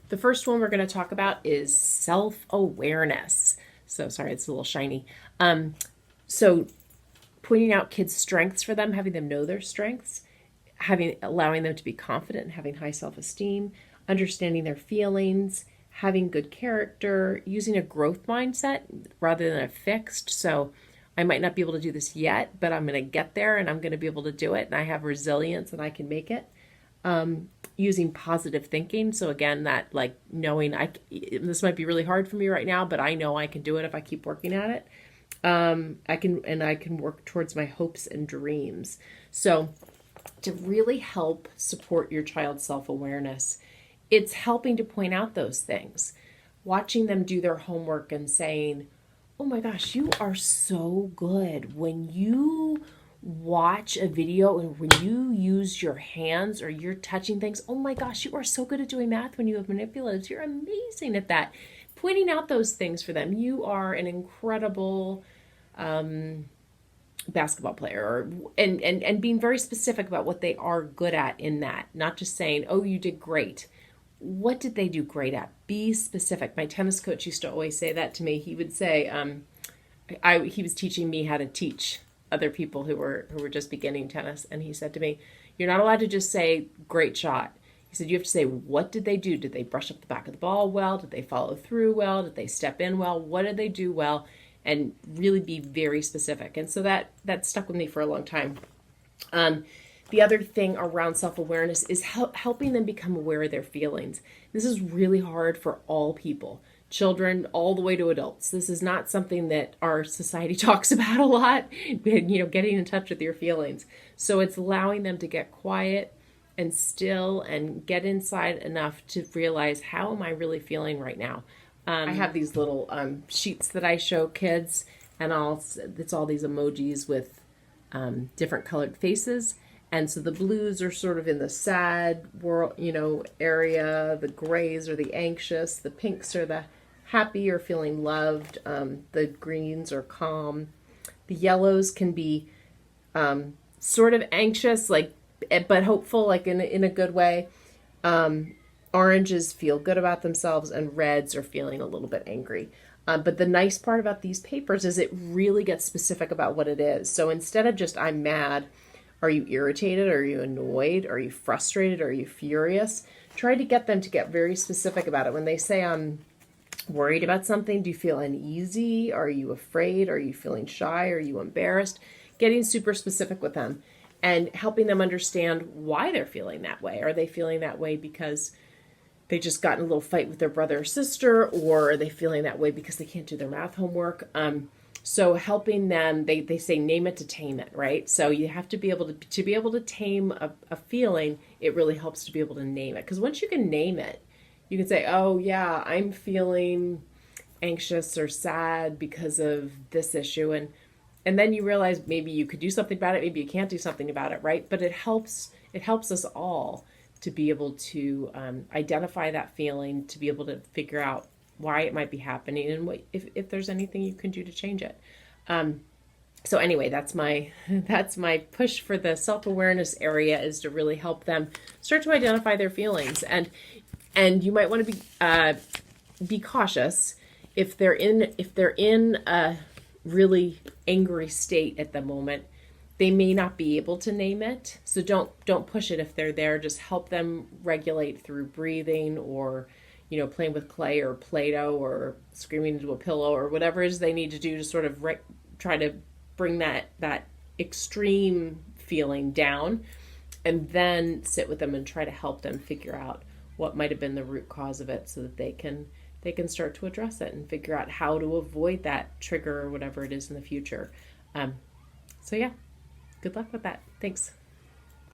The first one we're going to talk about is self-awareness. So sorry, it's a little shiny. So pointing out kids' strengths for them, having them know their strengths, allowing them to be confident and having high self-esteem, understanding their feelings, having good character, using a growth mindset rather than a fixed. So I might not be able to do this yet, but I'm going to get there and I'm going to be able to do it. And I have resilience and I can make it. Using positive thinking. So again, that like knowing this might be really hard for me right now, but I know I can do it if I keep working at it. I can work towards my hopes and dreams. So to really help support your child's self-awareness, it's helping to point out those things, watching them do their homework and saying, oh my gosh, you are so good when you watch a video and when you use your hands or you're touching things. Oh my gosh, you are so good at doing math when you have manipulatives. You're amazing at that. Pointing out those things for them. You are an incredible basketball player, and being very specific about what they are good at in that. Not just saying, oh, you did great. What did they do great at? Be specific. My tennis coach used to always say that to me. He would say, he was teaching me how to teach other people who were just beginning tennis, and he said to me, "You're not allowed to just say great shot." He said, "You have to say, what did they do? Did they brush up the back of the ball well? Did they follow through well? Did they step in well? What did they do well?" And really be very specific. And so that stuck with me for a long time. The other thing around self-awareness is helping them become aware of their feelings. This is really hard for all people, children all the way to adults. This is not something that our society talks about a lot, getting in touch with your feelings. So it's allowing them to get quiet and still and get inside enough to realize, how am I really feeling right now? I have these little sheets that I show kids, and it's all these emojis with different colored faces. And so the blues are sort of in the sad world, area. The grays are the anxious. The pinks are the happy or feeling loved. The greens are calm. The yellows can be sort of anxious, but hopeful, like in a good way. Oranges feel good about themselves, and reds are feeling a little bit angry. But the nice part about these papers is it really gets specific about what it is. So instead of just, I'm mad, are you irritated? Are you annoyed? Are you frustrated? Are you furious? Try to get them to get very specific about it. When they say, I'm worried about something, do you feel uneasy? Are you afraid? Are you feeling shy? Are you embarrassed? Getting super specific with them and helping them understand why they're feeling that way. Are they feeling that way because they just got in a little fight with their brother or sister, or are they feeling that way because they can't do their math homework? So helping them, they say name it to tame it, right? So you have to be able to tame a feeling. It really helps to be able to name it, because once you can name it, you can say, oh yeah, I'm feeling anxious or sad because of this issue, and then you realize maybe you could do something about it, maybe you can't do something about it, right? But it helps us all to be able to identify that feeling, to be able to figure out why it might be happening, and if there's anything you can do to change it. So anyway, that's my push for the self-awareness area, is to really help them start to identify their feelings, and you might want to be cautious if they're in a really angry state at the moment. They may not be able to name it, so don't push it if they're there. Just help them regulate through breathing, or playing with clay or Play-Doh, or screaming into a pillow, or whatever it is they need to do to sort of try to bring that extreme feeling down, and then sit with them and try to help them figure out what might have been the root cause of it, so that they can start to address it and figure out how to avoid that trigger or whatever it is in the future. So yeah. Good luck with that. Thanks.